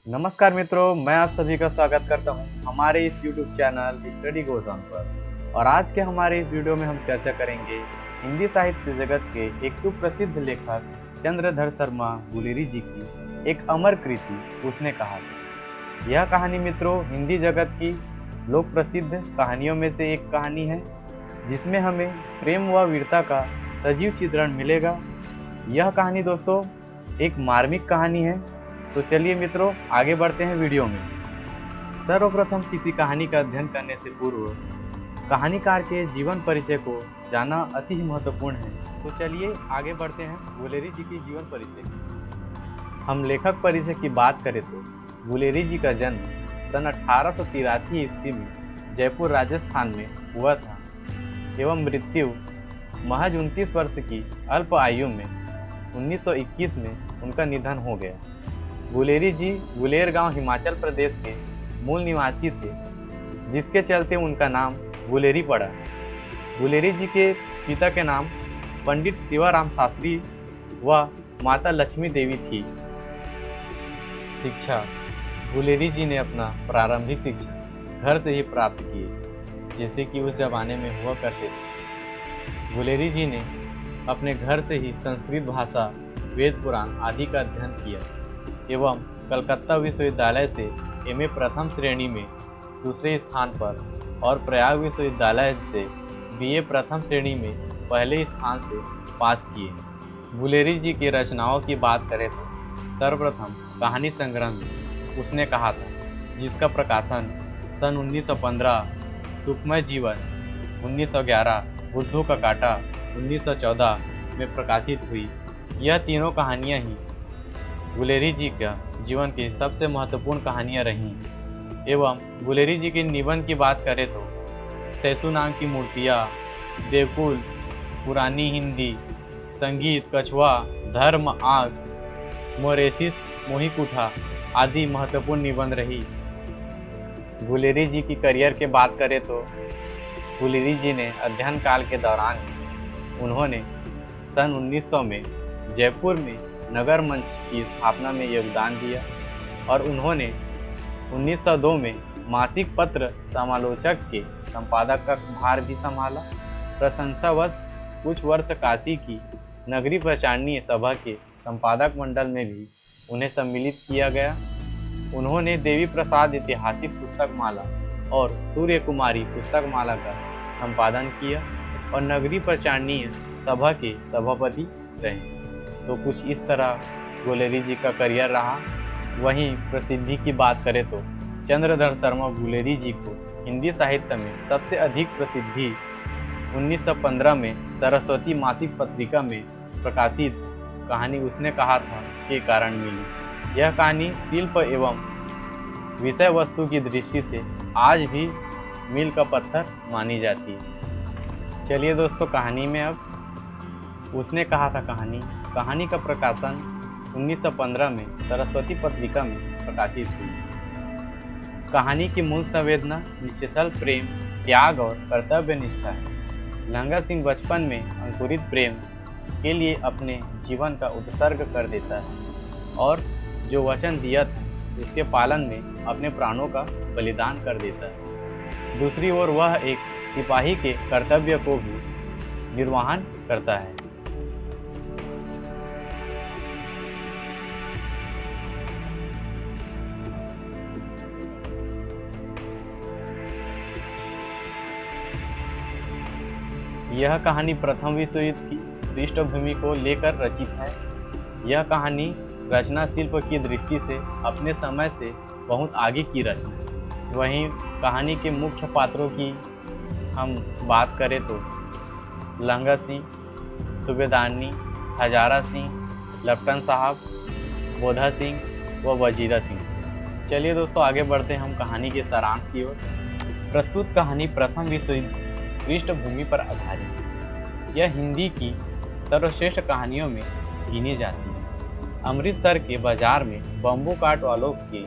नमस्कार मित्रों, मैं आप सभी का स्वागत करता हूं हमारे इस YouTube channel study goes on पर। और आज के हमारे इस वीडियो में हम चर्चा करेंगे हिंदी साहित्य जगत के एक सुप्रसिद्ध लेखक चंद्रधर शर्मा गुलेरी जी की एक अमर कृति उसने कहा। यह कहानी मित्रों हिंदी जगत की लोक प्रसिद्ध कहानियों में से एक कहानी है, जिसमें हमें प्रेम व वीरता का सजीव चित्रण मिलेगा। यह कहानी दोस्तों एक मार्मिक कहानी है। तो चलिए मित्रों आगे बढ़ते हैं वीडियो में। सर्वप्रथम किसी कहानी का अध्ययन करने से पूर्व कहानीकार के जीवन परिचय को जानना अति ही महत्वपूर्ण है। तो चलिए आगे बढ़ते हैं गुलेरी जी की जीवन परिचय की। हम लेखक परिचय की बात करें तो गुलेरी जी का जन्म सन 1883 ईस्वी में जयपुर राजस्थान में हुआ था एवं मृत्यु महज 29 वर्ष की अल्प आयु में 1921 में उनका निधन हो गया। गुलेरी जी गुलेर गांव हिमाचल प्रदेश के मूल निवासी थे, जिसके चलते उनका नाम गुलेरी पड़ा। गुलेरी जी के पिता के नाम पंडित शिवाराम शास्त्री व माता लक्ष्मी देवी थी। शिक्षा गुलेरी जी ने अपना प्रारंभिक शिक्षा घर से ही प्राप्त की, जैसे कि उस जमाने में हुआ करते थे। गुलेरी जी ने अपने घर से ही संस्कृत भाषा, वेद पुराण आदि का अध्ययन किया एवं कलकत्ता विश्वविद्यालय से एमए प्रथम श्रेणी में दूसरे स्थान पर और प्रयाग विश्वविद्यालय से बीए प्रथम श्रेणी में पहले स्थान से पास किए। गुलेरी जी की रचनाओं की बात करें तो सर्वप्रथम कहानी संग्रह में उसने कहा था, जिसका प्रकाशन सन 1915, सुखमय जीवन 1911, बुद्धू का कांटा 1914 में प्रकाशित हुई। यह तीनों कहानियाँ ही गुलेरी जी का जीवन की सबसे महत्वपूर्ण कहानियाँ रहीं। एवं गुलेरी जी के निबंध की बात करें तो सैसु नाम की मूर्तियाँ, देवकुल, पुरानी हिंदी, संगीत, कछुआ, धर्म, आग, मोरेसिस, मोहिकुठा आदि महत्वपूर्ण निबंध रही। गुलेरी जी की करियर की बात करें तो गुलेरी जी ने अध्ययन काल के दौरान उन्होंने सन 1900 में जयपुर में नगर मंच की स्थापना में योगदान दिया और उन्होंने 1902 में मासिक पत्र समालोचक के संपादक का भार भी संभाला। प्रशंसावश कुछ वर्ष काशी की नगरी प्रचारणीय सभा के संपादक मंडल में भी उन्हें सम्मिलित किया गया। उन्होंने देवी प्रसाद ऐतिहासिक पुस्तक माला और सूर्य कुमारी पुस्तक माला का संपादन किया और नगरी प्रचारणीय सभा के सभापति रहे। तो कुछ इस तरह गुलेरी जी का करियर रहा। वहीं प्रसिद्धि की बात करें तो चंद्रधर शर्मा गुलेरी जी को हिंदी साहित्य में सबसे अधिक प्रसिद्धि 1915 में सरस्वती मासिक पत्रिका में प्रकाशित कहानी उसने कहा था के कारण मिली। यह कहानी शिल्प एवं विषय वस्तु की दृष्टि से आज भी मील का पत्थर मानी जाती है। चलिए दोस्तों कहानी में अब उसने कहा था कहानी का प्रकाशन 1915 में सरस्वती पत्रिका में प्रकाशित हुई। कहानी की मूल संवेदना निश्चल प्रेम, त्याग और कर्तव्य निष्ठा है। लंगा सिंह बचपन में अंकुरित प्रेम के लिए अपने जीवन का उत्सर्ग कर देता है और जो वचन दिया था उसके पालन में अपने प्राणों का बलिदान कर देता है। दूसरी ओर वह एक सिपाही के कर्तव्य को भी निर्वहन करता है। यह कहानी प्रथम विश्व युद्ध की पृष्ठभूमि को लेकर रचित है। यह कहानी रचना शिल्प की दृष्टि से अपने समय से बहुत आगे की रचना है। वहीं कहानी के मुख्य पात्रों की हम बात करें तो लंगा सिंह, सूबेदारनी, हजारा सिंह, लेफ्टिनेंट साहब, बोधा सिंह व वजीरा सिंह। चलिए दोस्तों आगे बढ़ते हैं हम कहानी के सारांश की ओर। प्रस्तुत कहानी प्रथम विश्व युद्ध पृष्ठभूमि पर आधारित है। यह हिंदी की सर्वश्रेष्ठ कहानियों में गिनी जाती है। अमृतसर के बाजार में बम्बू काट वालों की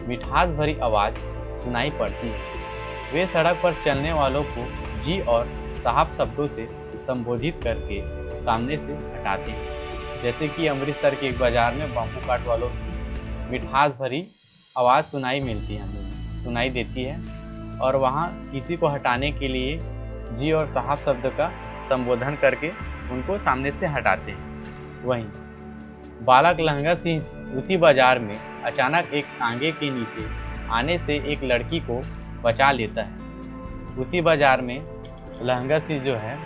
मिठास भरी आवाज़ सुनाई पड़ती है। वे सड़क पर चलने वालों को जी और साहब शब्दों से संबोधित करके सामने से हटाते हैं। जैसे कि अमृतसर के एक बाजार में बम्बू काट वालों की मिठास भरी आवाज़ सुनाई देती है और वहाँ किसी को हटाने के लिए जी और साहब शब्द का संबोधन करके उनको सामने से हटाते हैं। वहीं बालक लहंगा सिंह उसी बाजार में अचानक एक टांगे के नीचे आने से एक लड़की को बचा लेता है। उसी बाजार में लहंगा सिंह जो है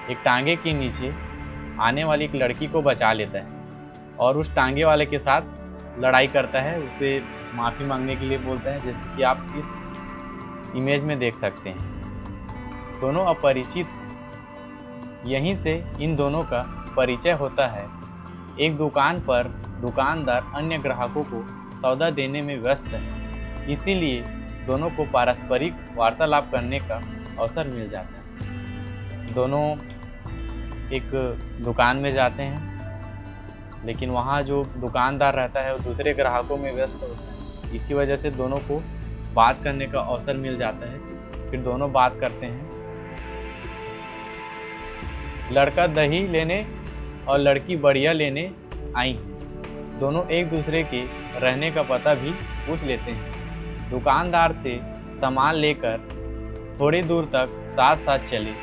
एक टांगे के नीचे आने वाली एक लड़की को बचा लेता है और उस टांगे वाले के साथ लड़ाई करता है, उसे माफ़ी मांगने के लिए बोलता है, जैसे कि आप इस इमेज में देख सकते हैं। दोनों अपरिचित, यहीं से इन दोनों का परिचय होता है। एक दुकान पर दुकानदार अन्य ग्राहकों को सौदा देने में व्यस्त है, इसीलिए दोनों को पारस्परिक वार्तालाप करने का अवसर मिल जाता है। दोनों एक दुकान में जाते हैं, लेकिन वहाँ जो दुकानदार रहता है वो दूसरे ग्राहकों में व्यस्त होता है। इसी वजह से दोनों को बात करने का अवसर मिल जाता है। फिर दोनों बात करते हैं। लड़का दही लेने और लड़की बढ़िया लेने आई हैं। दोनों एक दूसरे के रहने का पता भी पूछ लेते हैं। दुकानदार से सामान लेकर थोड़ी दूर तक साथ साथ चले।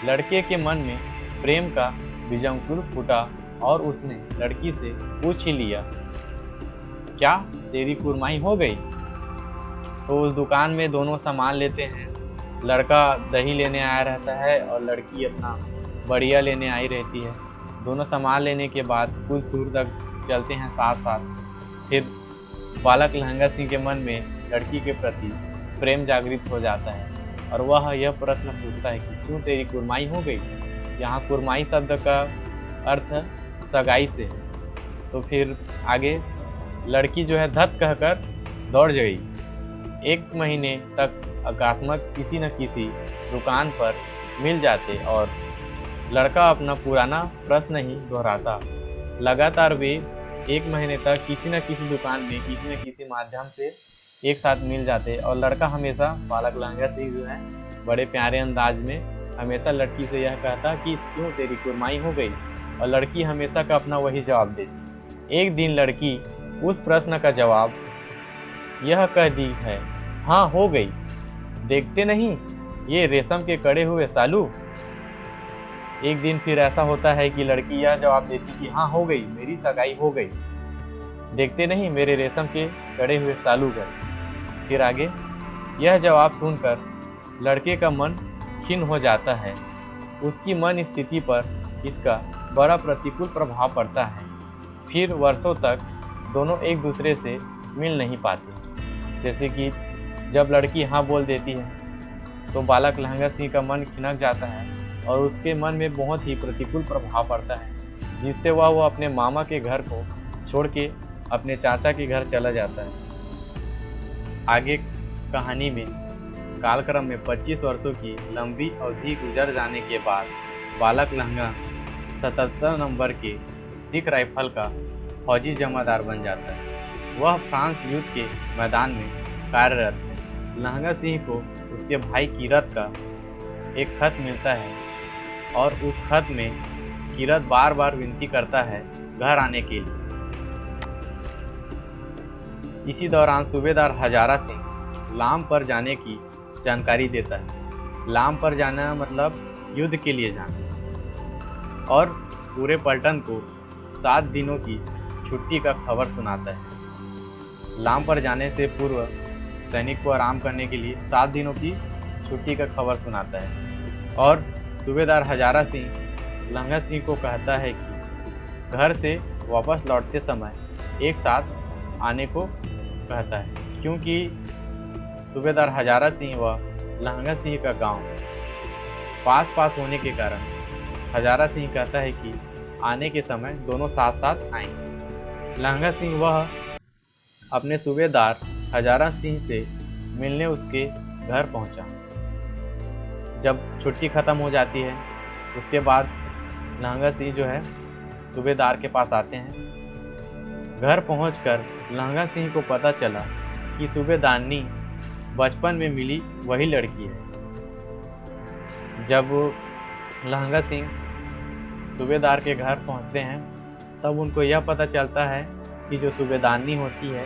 लड़के के मन में प्रेम का बीजांकुर फूटा और उसने लड़की से पूछ ही लिया, क्या तेरी कुरमाई हो गई? तो उस दुकान में दोनों सामान लेते हैं। लड़का दही लेने आया रहता है और लड़की अपना बढ़िया लेने आई रहती है। दोनों सामान लेने के बाद कुछ दूर तक चलते हैं साथ साथ। फिर बालक लहंगा सिंह के मन में लड़की के प्रति प्रेम जागृत हो जाता है और वह यह प्रश्न पूछता है कि क्यों तेरी कुरमाई हो गई? यहाँ कुरमाई शब्द का अर्थ सगाई से है। तो फिर आगे लड़की जो है धत कहकर दौड़ गई। 1 महीने तक अकस्मात किसी न किसी दुकान पर मिल जाते और लड़का अपना पुराना प्रश्न ही दोहराता। लगातार वे 1 महीने तक किसी न किसी दुकान में किसी न किसी माध्यम से एक साथ मिल जाते और लड़का हमेशा बालक लहंगा सिंह जो है बड़े प्यारे अंदाज में हमेशा लड़की से यह कहता कि क्यों तेरी कुरमाई हो गई, और लड़की हमेशा का अपना वही जवाब देती। एक दिन लड़की उस प्रश्न का जवाब यह कह दी है, हाँ हो गई। देखते नहीं ये रेशम के कड़े हुए सालू। एक दिन फिर ऐसा होता है कि लड़की यह जवाब देती कि हाँ हो गई, मेरी सगाई हो गई। देखते नहीं मेरे रेशम के कड़े हुए सालू गए। फिर आगे यह जवाब सुनकर लड़के का मन खिन्न हो जाता है। उसकी मन स्थिति पर इसका बड़ा प्रतिकूल प्रभाव पड़ता है। फिर वर्षों तक दोनों एक दूसरे से मिल नहीं पाते। जैसे कि जब लड़की हाँ बोल देती है तो बालक लहंगा सिंह का मन खिनक जाता है और उसके मन में बहुत ही प्रतिकूल प्रभाव पड़ता है, जिससे वह अपने मामा के घर को छोड़ के अपने चाचा के घर चला जाता है। आगे कहानी में कालक्रम में 25 वर्षों की लंबी अवधि गुजर जाने के बाद बालक लहंगा 77 नंबर के सिख राइफल का फौजी जमादार बन जाता है। वह फ्रांस युद्ध के मैदान में कार्यरत है। लहंगा सिंह को उसके भाई कीरत का एक खत मिलता है और उस खत में कीरत बार बार विनती करता है घर आने के लिए। इसी दौरान सूबेदार हजारा सिंह लाम पर जाने की जानकारी देता है। लाम पर जाना मतलब युद्ध के लिए जाना, और पूरे पलटन को 7 दिनों की छुट्टी का खबर सुनाता है। लाम पर जाने से पूर्व सैनिक को आराम करने के लिए 7 दिनों की छुट्टी का खबर सुनाता है और सूबेदार हजारा सिंह लहंगा सिंह को कहता है कि घर से वापस लौटते समय एक साथ आने को कहता है, क्योंकि सूबेदार हजारा सिंह व लहंगा सिंह का गांव पास होने के कारण हजारा सिंह कहता है कि आने के समय दोनों साथ साथ आएंगे। लहंगा सिंह वह अपने सूबेदार हजारा सिंह से मिलने उसके घर पहुंचा। जब छुट्टी ख़त्म हो जाती है उसके बाद लहंगा सिंह जो है सूबेदार के पास आते हैं। घर पहुंचकर लहंगा सिंह को पता चला कि सूबेदारनी बचपन में मिली वही लड़की है। जब लहंगा सिंह सूबेदार के घर पहुंचते हैं तब उनको यह पता चलता है कि जो सूबेदारनी होती है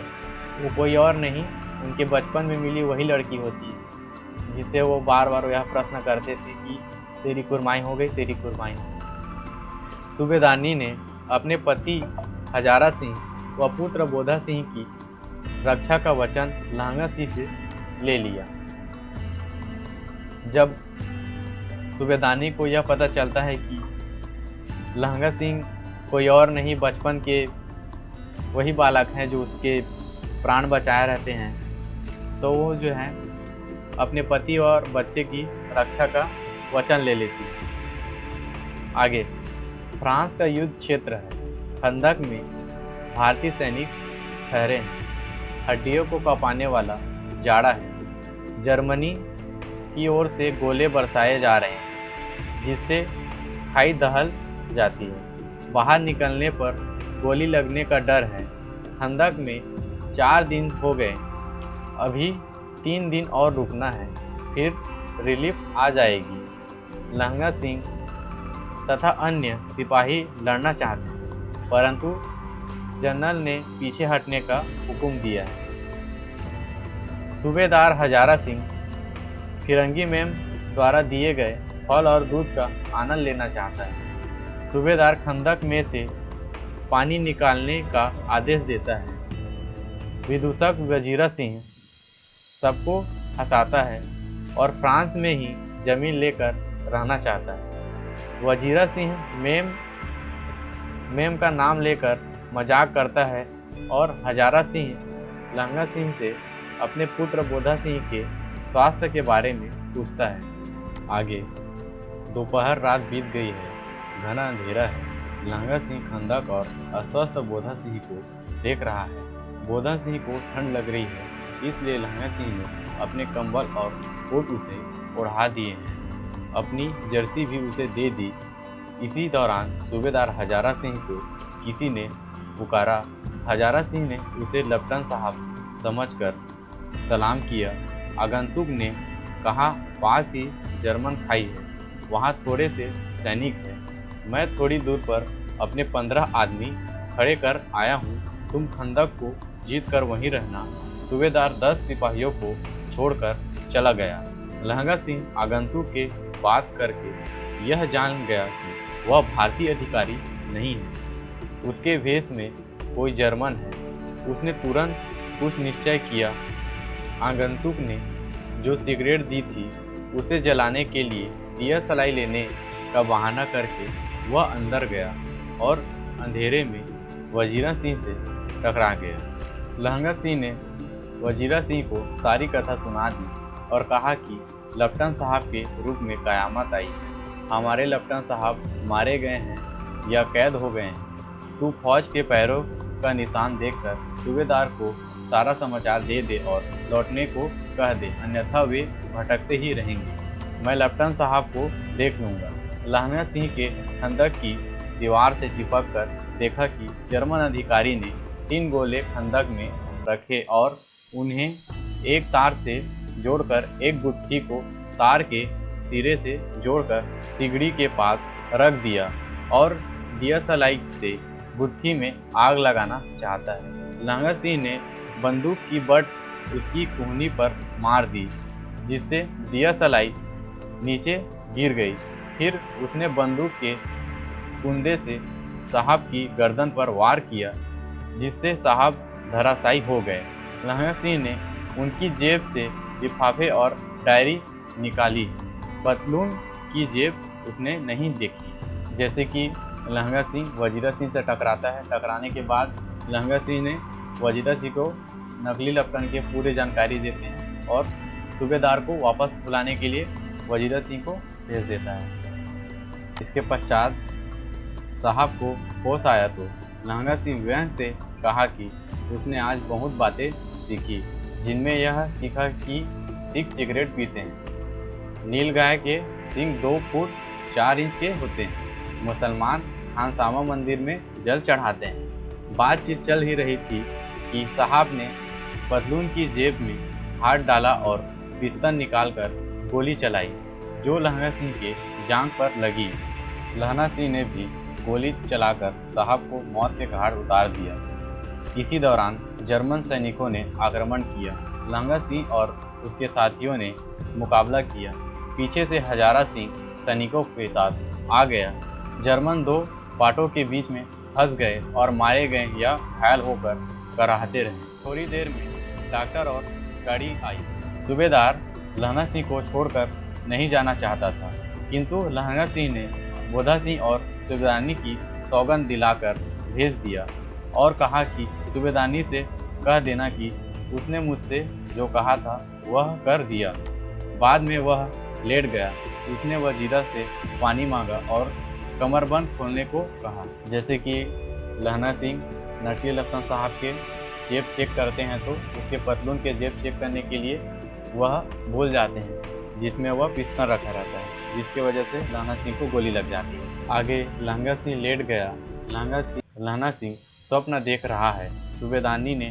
वो कोई और नहीं, उनके बचपन में मिली वही लड़की होती है, जिससे वो बार बार यह प्रश्न करते थे कि तेरी कुरमाई हो गई, तेरी कुरमाई हो गई। सूबेदारनी ने अपने पति हजारा सिंह व पुत्र बोधा सिंह की रक्षा का वचन लहंगा सिंह से ले लिया। जब सूबेदारनी को यह पता चलता है कि लहंगा सिंह कोई और नहीं, बचपन के वही बालक हैं जो उसके प्राण बचाए रहते हैं, तो वो जो है अपने पति और बच्चे की रक्षा का वचन ले लेती है। आगे फ्रांस का युद्ध क्षेत्र है। खंदक में भारतीय सैनिक ठहरे हैं। हड्डियों को कांपाने वाला जाड़ा है। जर्मनी की ओर से गोले बरसाए जा रहे हैं, जिससे खाई दहल जाती है। बाहर निकलने पर गोली लगने का डर है। खंदक में 4 दिन हो गए, अभी 3 दिन और रुकना है, फिर रिलीफ आ जाएगी। लहंगा सिंह तथा अन्य सिपाही लड़ना चाहते हैं, परंतु जनरल ने पीछे हटने का हुक्म दिया है। सूबेदार हजारा सिंह फिरंगी मैम द्वारा दिए गए फल और दूध का आनंद लेना चाहता है। सूबेदार खंदक में से पानी निकालने का आदेश देता है। विदूषक वजीरा सिंह सबको हंसाता है और फ्रांस में ही जमीन लेकर रहना चाहता है। वजीरा सिंह मेम का नाम लेकर मजाक करता है और हजारा सिंह लहंगा सिंह से अपने पुत्र बोधा सिंह के स्वास्थ्य के बारे में पूछता है। आगे दोपहर रात बीत गई है, घना अंधेरा है। लहंगा सिंह खंदक और अस्वस्थ बोधा सिंह को देख रहा है। बोधा सिंह को ठंड लग रही है, इसलिए लहंगा सिंह ने अपने कंबल और कोट उसे ओढ़ा दिए हैं। अपनी जर्सी भी उसे दे दी। इसी दौरान सूबेदार हजारा सिंह को किसी ने पुकारा। हजारा सिंह ने उसे लेफ्टिनेंट साहब समझकर सलाम किया। आगंतुक ने कहा, पास ही जर्मन खाई है, वहाँ थोड़े से सैनिक हैं। मैं थोड़ी दूर पर अपने 15 आदमी खड़े कर आया हूँ, तुम खंदक को जीत कर वहीं रहना। सूबेदार 10 सिपाहियों को छोड़कर चला गया। लहंगा सिंह आगंतुक के बात करके यह जान गया कि वह भारतीय अधिकारी नहीं है, उसके भेष में कोई जर्मन है। उसने तुरंत कुछ निश्चय किया। आगंतुक ने जो सिगरेट दी थी उसे जलाने के लिए दिया सलाई लेने का बहाना करके वह अंदर गया और अंधेरे में वजीरा सिंह से टकरा गया। लहंगा सिंह ने वजीरा सिंह को सारी कथा सुना दी और कहा कि लेफ्टिनेंट साहब के रूप में कयामत आई है। हमारे लेफ्टिनेंट साहब मारे गए हैं या कैद हो गए हैं। तू फौज के पैरों का निशान देखकर सूबेदार को सारा समाचार दे दे और लौटने को कह दे, अन्यथा वे भटकते ही रहेंगे। मैं लेफ्टिनेंट साहब को देख लूँगा। लहंगा सिंह के खंदक की दीवार से चिपक कर देखा कि जर्मन अधिकारी ने 3 गोले खंदक में रखे और उन्हें एक तार से जोड़कर एक गुत्थी को तार के सिरे से जोड़कर तिगड़ी के पास रख दिया और दिया सलाई से गुत्थी में आग लगाना चाहता है। लहंगा सिंह ने बंदूक की बट उसकी कोहनी पर मार दी, जिससे दिया सलाई नीचे गिर गई। फिर उसने बंदूक के कुंदे से साहब की गर्दन पर वार किया, जिससे साहब धराशायी हो गए। लहंगा सिंह ने उनकी जेब से लिफाफे और डायरी निकाली। पतलून की जेब उसने नहीं देखी। जैसे कि लहंगा सिंह वजीरा सिंह से टकराता है। टकराने के बाद लहंगा सिंह ने वजीरा सिंह को नकली लेफ्टिनेंट के पूरी जानकारी देते हैं और सूबेदार को वापस बुलाने के लिए वजीरा सिंह को भेज देता है। इसके पश्चात साहब को होश आया तो लहंगा सिंह व्यंग से कहा कि उसने आज बहुत बातें सीखी, जिनमें यह सीखा कि सिख सिगरेट पीते हैं, नीलगाय के सिंग 2 फुट 4 इंच के होते हैं, मुसलमान खानसामा मंदिर में जल चढ़ाते हैं। बातचीत चल ही रही थी कि साहब ने पतलून की जेब में हाथ डाला और पिस्तौल निकालकर गोली चलाई, जो लहंगा सिंह के जांघ पर लगी। लहंगा सिंह ने भी गोली चलाकर साहब को मौत के घाट उतार दिया। इसी दौरान जर्मन सैनिकों ने आक्रमण किया। लहंगा सिंह और उसके साथियों ने मुकाबला किया। पीछे से हजारा सिंह सैनिकों के साथ आ गया। जर्मन दो पाटों के बीच में फंस गए और मारे गए या घायल होकर कराहते रहे। थोड़ी देर में डॉक्टर और गाड़ी आई। सूबेदार लहंगा सिंह को छोड़कर नहीं जाना चाहता था, किंतु लहंगा सिंह ने बोधा सिंह और सूबेदारनी की सौगंध दिलाकर भेज दिया और कहा कि सूबेदारनी से कह देना कि उसने मुझसे जो कहा था वह कर दिया। बाद में वह लेट गया। उसने वजीदा से पानी मांगा और कमरबंद खोलने को कहा। जैसे कि लहंगा सिंह नरसिंह लखन साहब के जेब चेक करते हैं तो उसके पतलून के जेब चेक करने के लिए वह भूल जाते हैं, जिसमें वह पिस्तौल रखा रहता है, जिसकी वजह से लहंगा सिंह को गोली लग जाती है। आगे लहंगा सिंह लेट गया। लहंगा सिंह स्वप्न देख रहा है। सूबेदारनी ने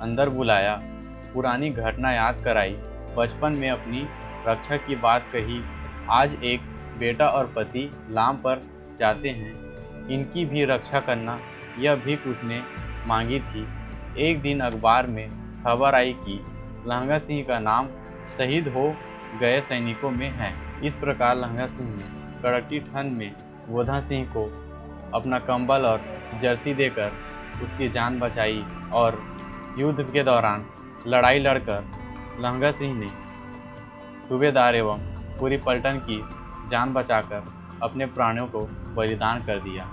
अंदर बुलाया, पुरानी घटना याद कराई, बचपन में अपनी रक्षा की बात कही। आज एक बेटा और पति लाम पर जाते हैं, इनकी भी रक्षा करना, यह भीख उसने मांगी थी। एक दिन अखबार में खबर आई कि लहंगा सिंह का नाम शहीद हो गए सैनिकों में है। इस प्रकार लहंगा सिंह ने कड़कती ठंड में बोधा सिंह को अपना कंबल और जर्सी देकर उसकी जान बचाई और युद्ध के दौरान लड़ाई लड़कर लहंगा सिंह ने सूबेदार एवं पूरी पलटन की जान बचाकर अपने प्राणों को बलिदान कर दिया।